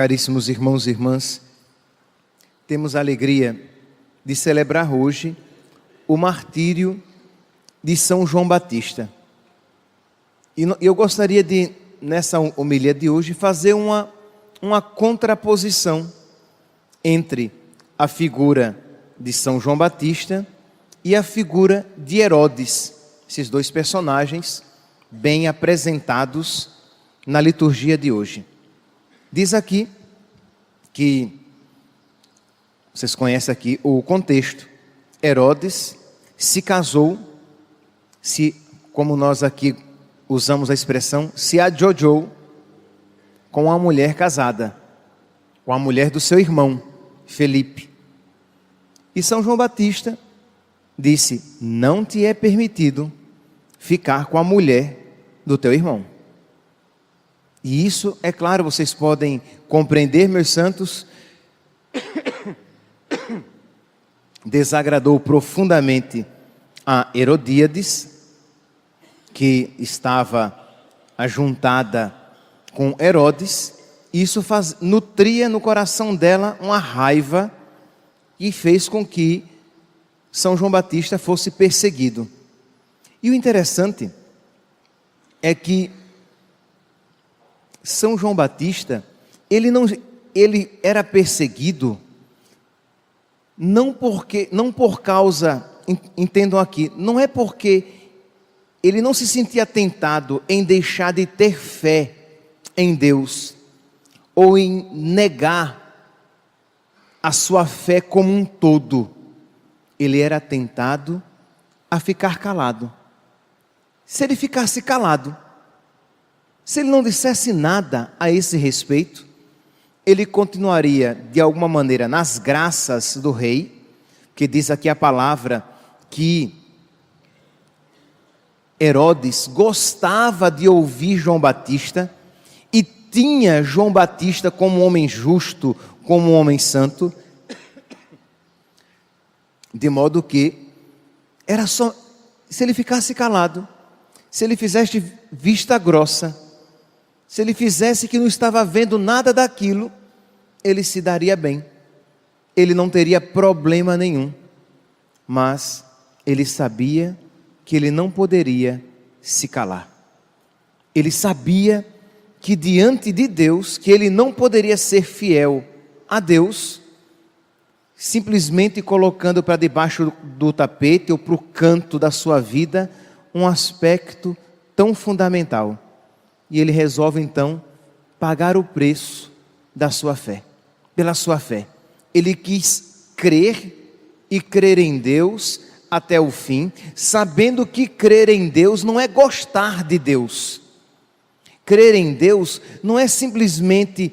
Caríssimos irmãos e irmãs, temos a alegria de celebrar hoje o martírio de São João Batista. E eu gostaria de, nessa homilia de hoje, fazer uma contraposição entre a figura de São João Batista e a figura de Herodes, esses dois personagens bem apresentados na liturgia de hoje. Diz aqui que, vocês conhecem aqui o contexto, Herodes se casou, como nós aqui usamos a expressão, se adjojou com uma mulher casada, com a mulher do seu irmão, Felipe. E São João Batista disse: não te é permitido ficar com a mulher do teu irmão. E isso, é claro, vocês podem compreender, meus santos, desagradou profundamente a Herodíades, que estava ajuntada com Herodes. Isso nutria no coração dela uma raiva e fez com que São João Batista fosse perseguido. E o interessante é que São João Batista, ele era perseguido não por causa, entendam aqui, não é porque ele não se sentia tentado em deixar de ter fé em Deus ou em negar a sua fé como um todo. Ele era tentado a ficar calado. Se ele ficasse calado, se ele não dissesse nada a esse respeito, ele continuaria de alguma maneira nas graças do rei, que diz aqui a palavra que Herodes gostava de ouvir João Batista e tinha João Batista como um homem justo, como um homem santo, de modo que era só, se ele ficasse calado, se ele fizesse vista grossa, se ele fizesse que não estava vendo nada daquilo, ele se daria bem, ele não teria problema nenhum. Mas ele sabia que ele não poderia se calar. Ele sabia que diante de Deus, que ele não poderia ser fiel a Deus, simplesmente colocando para debaixo do tapete ou para o canto da sua vida um aspecto tão fundamental. E ele resolve então pagar o preço da sua fé, pela sua fé. Ele quis crer e crer em Deus até o fim, sabendo que crer em Deus não é gostar de Deus. Crer em Deus não é simplesmente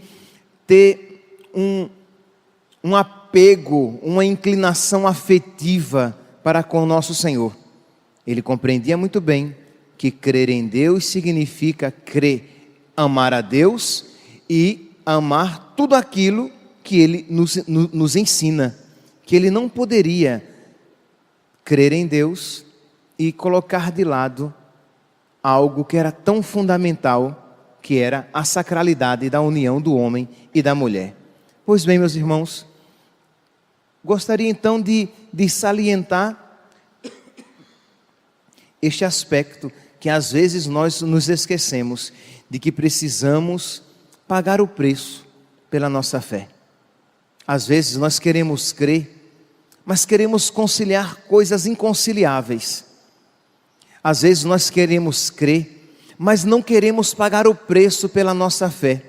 ter um apego, uma inclinação afetiva para com o nosso Senhor. Ele compreendia muito bem que crer em Deus significa amar a Deus e amar tudo aquilo que Ele nos ensina, que Ele não poderia crer em Deus e colocar de lado algo que era tão fundamental, que era a sacralidade da união do homem e da mulher. Pois bem, meus irmãos, gostaria então de salientar este aspecto que às vezes nós nos esquecemos de que precisamos pagar o preço pela nossa fé. Às vezes nós queremos crer, mas queremos conciliar coisas inconciliáveis. Às vezes nós queremos crer, mas não queremos pagar o preço pela nossa fé.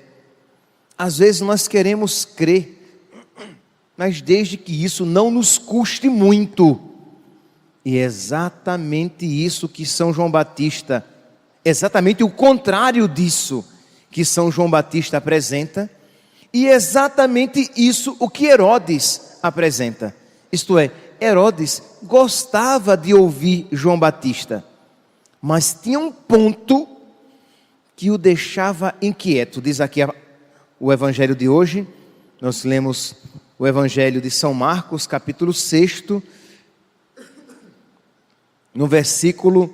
Às vezes nós queremos crer, mas desde que isso não nos custe muito. E é exatamente isso que São João Batista, exatamente o contrário disso que São João Batista apresenta, e exatamente isso o que Herodes apresenta. Isto é, Herodes gostava de ouvir João Batista, mas tinha um ponto que o deixava inquieto. Diz aqui o evangelho de hoje, nós lemos o evangelho de São Marcos, capítulo 6, no versículo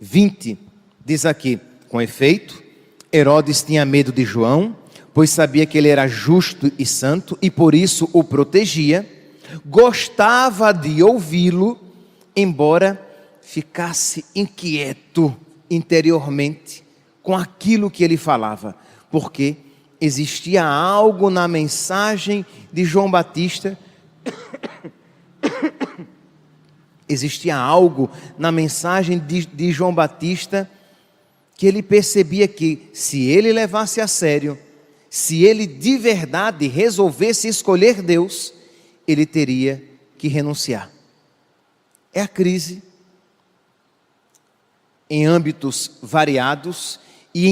20, diz aqui: com efeito, Herodes tinha medo de João, pois sabia que ele era justo e santo e por isso o protegia, gostava de ouvi-lo, embora ficasse inquieto interiormente com aquilo que ele falava, porque existia algo na mensagem de João Batista, existia algo na mensagem de João Batista que ele percebia que, se ele levasse a sério, se ele de verdade resolvesse escolher Deus, ele teria que renunciar. É a crise em âmbitos variados e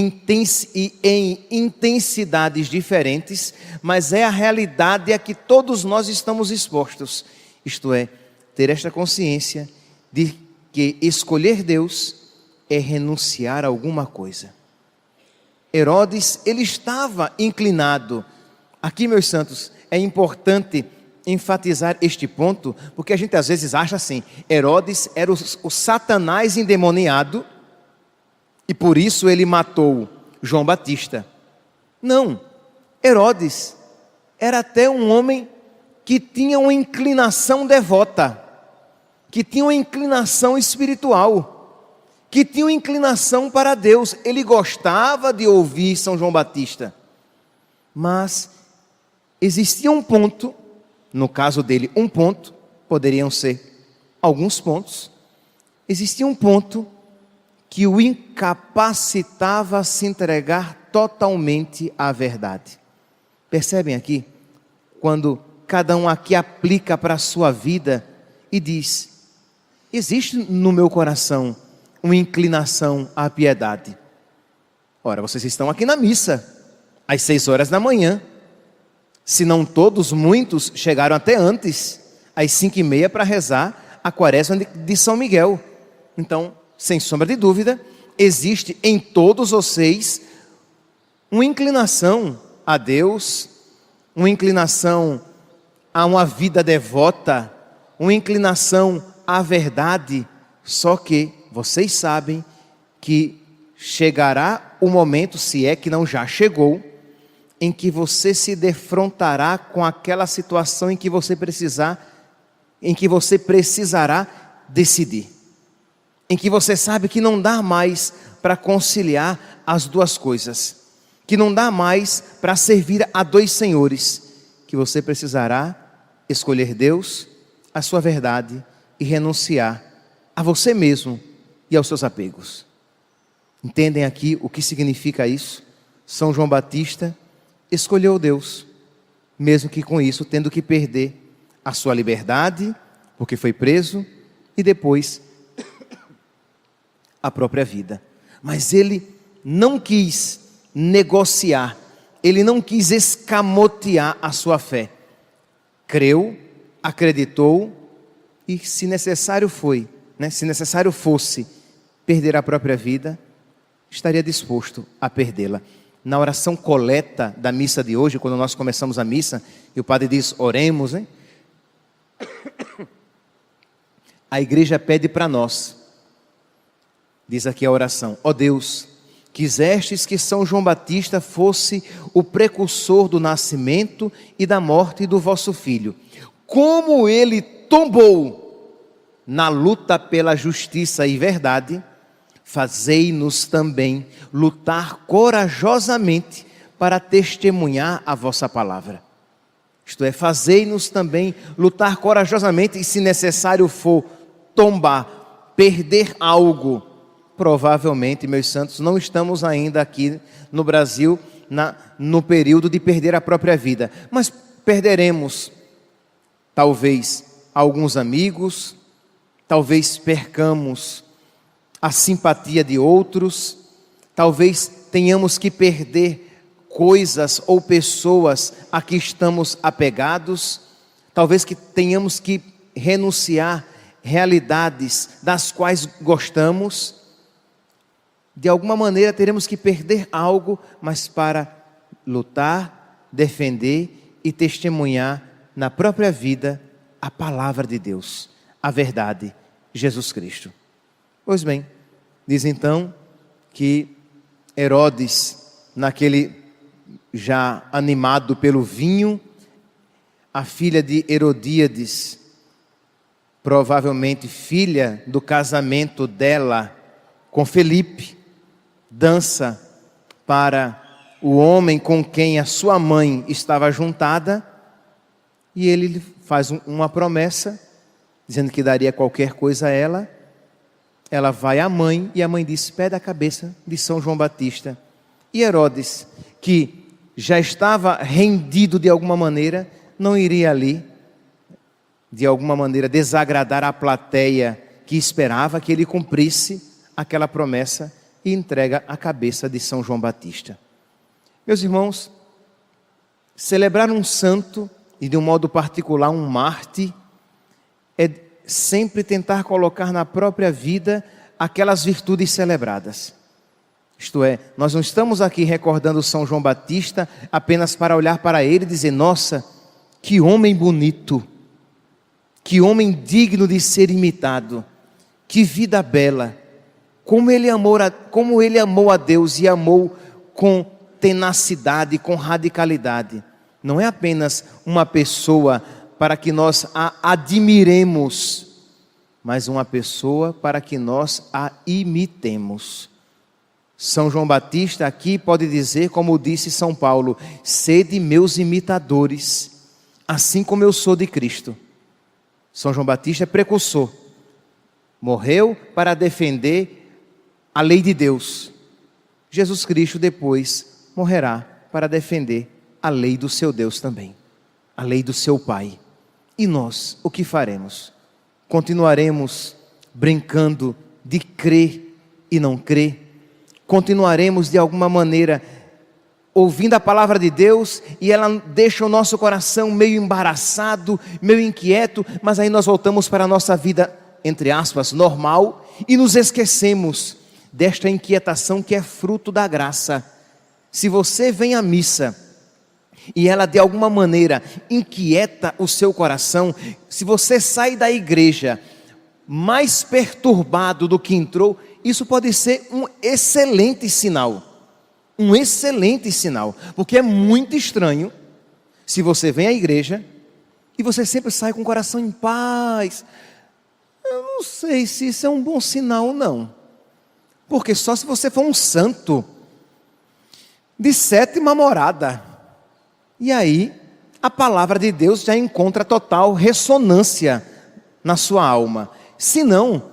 em intensidades diferentes, mas é a realidade a que todos nós estamos expostos, isto é, ter esta consciência de que escolher Deus é renunciar a alguma coisa. Herodes, ele estava inclinado. Aqui, meus santos, é importante enfatizar este ponto, porque a gente às vezes acha assim, Herodes era o Satanás endemoniado, e por isso ele matou João Batista. Não, Herodes era até um homem que tinha uma inclinação devota, que tinha uma inclinação espiritual, que tinha uma inclinação para Deus. Ele gostava de ouvir São João Batista, mas existia um ponto, no caso dele um ponto, poderiam ser alguns pontos, existia um ponto que o incapacitava a se entregar totalmente à verdade. Percebem aqui? Quando cada um aqui aplica para a sua vida e diz, existe no meu coração uma inclinação à piedade. Ora, vocês estão aqui na missa, às 6 horas da manhã. Se não todos, muitos chegaram até antes, às 5h30 para rezar a quaresma de São Miguel. Então, sem sombra de dúvida, existe em todos vocês uma inclinação a Deus, uma inclinação a uma vida devota, uma inclinação à verdade, só que vocês sabem que chegará o momento, se é que não já chegou, em que você se defrontará com aquela situação em que você precisará decidir. Em que você sabe que não dá mais para conciliar as duas coisas, que não dá mais para servir a dois senhores, que você precisará escolher Deus, a sua verdade e renunciar a você mesmo e aos seus apegos. Entendem aqui o que significa isso? São João Batista escolheu Deus, mesmo que com isso tendo que perder a sua liberdade, porque foi preso, e depois a própria vida. Mas ele não quis negociar, ele não quis escamotear a sua fé. Creu, acreditou e, se necessário fosse perder a própria vida, estaria disposto a perdê-la. Na oração coleta da missa de hoje, quando nós começamos a missa, e o padre diz, oremos, hein? A igreja pede para nós, diz aqui a oração, ó Deus, quisestes que São João Batista fosse o precursor do nascimento e da morte do vosso filho. Como ele tombou na luta pela justiça e verdade, fazei-nos também lutar corajosamente para testemunhar a vossa palavra. Isto é, fazei-nos também lutar corajosamente e, se necessário for, tombar, perder algo. Provavelmente, meus santos, não estamos ainda aqui no Brasil no período de perder a própria vida, mas perderemos talvez alguns amigos, talvez percamos a simpatia de outros, talvez tenhamos que perder coisas ou pessoas a que estamos apegados, talvez que tenhamos que renunciar realidades das quais gostamos. De alguma maneira teremos que perder algo, mas para lutar, defender e testemunhar na própria vida a palavra de Deus, a verdade, Jesus Cristo. Pois bem, diz então que Herodes, naquele já animado pelo vinho, a filha de Herodíades, provavelmente filha do casamento dela com Felipe, dança para o homem com quem a sua mãe estava juntada, e ele lhe faz uma promessa, dizendo que daria qualquer coisa a ela. Ela vai à mãe, e a mãe diz: pede a cabeça de São João Batista. E Herodes, que já estava rendido de alguma maneira, não iria ali, de alguma maneira, desagradar a plateia que esperava que ele cumprisse aquela promessa, e entrega a cabeça de São João Batista. Meus irmãos, celebrar um santo, e de um modo particular um mártir, é sempre tentar colocar na própria vida aquelas virtudes celebradas. Isto é, nós não estamos aqui recordando São João Batista apenas para olhar para ele e dizer: nossa, que homem bonito, que homem digno de ser imitado, que vida bela, como ele amou a Deus, e amou com tenacidade, com radicalidade. Não é apenas uma pessoa para que nós a admiremos, mas uma pessoa para que nós a imitemos. São João Batista aqui pode dizer, como disse São Paulo: sede meus imitadores, assim como eu sou de Cristo. São João Batista é precursor, morreu para defender a lei de Deus. Jesus Cristo depois morrerá para defender a lei do seu Deus também, a lei do seu Pai. E nós, o que faremos? Continuaremos brincando de crer e não crer? Continuaremos de alguma maneira ouvindo a palavra de Deus, e ela deixa o nosso coração meio embaraçado, meio inquieto, mas aí nós voltamos para a nossa vida, entre aspas, normal, e nos esquecemos desta inquietação que é fruto da graça. Se você vem à missa e ela de alguma maneira inquieta o seu coração, se você sai da igreja mais perturbado do que entrou, isso pode ser um excelente sinal. Um excelente sinal, porque é muito estranho se você vem à igreja e você sempre sai com o coração em paz. Eu não sei se isso é um bom sinal, não. Porque só se você for um santo de 7ª morada. E aí, a palavra de Deus já encontra total ressonância na sua alma. Se não,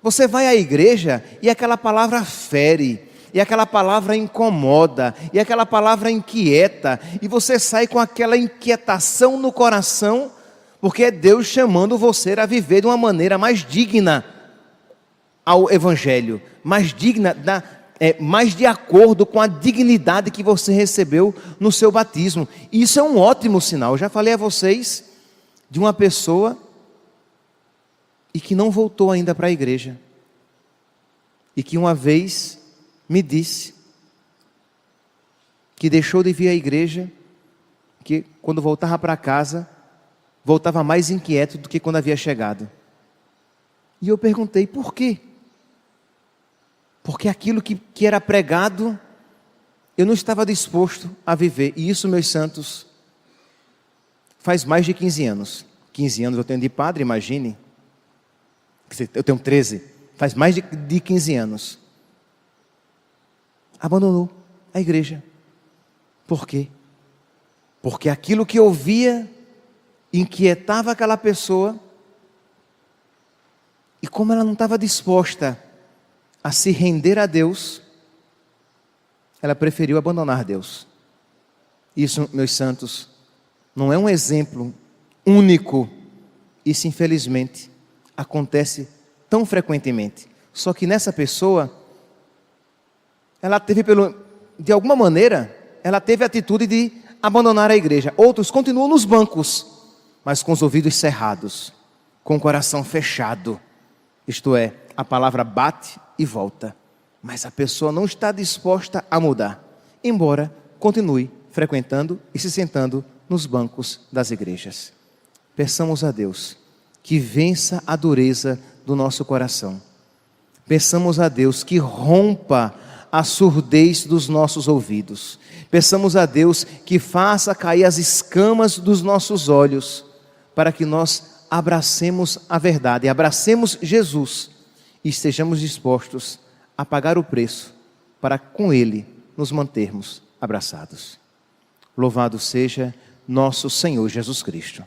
você vai à igreja e aquela palavra fere, e aquela palavra incomoda, e aquela palavra inquieta, e você sai com aquela inquietação no coração, porque é Deus chamando você a viver de uma maneira mais digna ao Evangelho, mais digna, mais de acordo com a dignidade que você recebeu no seu batismo. E isso é um ótimo sinal. Eu já falei a vocês de uma pessoa e que não voltou ainda para a igreja, e que uma vez me disse que deixou de vir à igreja, que quando voltava para casa, voltava mais inquieto do que quando havia chegado. E eu perguntei: por quê? Porque aquilo que era pregado, eu não estava disposto a viver. E isso, meus santos, faz mais de 15 anos. 15 anos eu tenho de padre, imagine. Eu tenho 13. Faz mais de 15 anos. Abandonou a igreja. Por quê? Porque aquilo que ouvia inquietava aquela pessoa, e como ela não estava disposta a se render a Deus, ela preferiu abandonar Deus. Isso, meus santos, não é um exemplo único. Isso, infelizmente, acontece tão frequentemente. Só que nessa pessoa, ela teve, de alguma maneira, ela teve a atitude de abandonar a igreja. Outros continuam nos bancos, mas com os ouvidos cerrados, com o coração fechado. Isto é, a palavra bate e volta, mas a pessoa não está disposta a mudar, embora continue frequentando e se sentando nos bancos das igrejas. Peçamos a Deus que vença a dureza do nosso coração. Peçamos a Deus que rompa a surdez dos nossos ouvidos. Peçamos a Deus que faça cair as escamas dos nossos olhos, para que nós abracemos a verdade, abracemos Jesus e estejamos dispostos a pagar o preço para com Ele nos mantermos abraçados. Louvado seja nosso Senhor Jesus Cristo.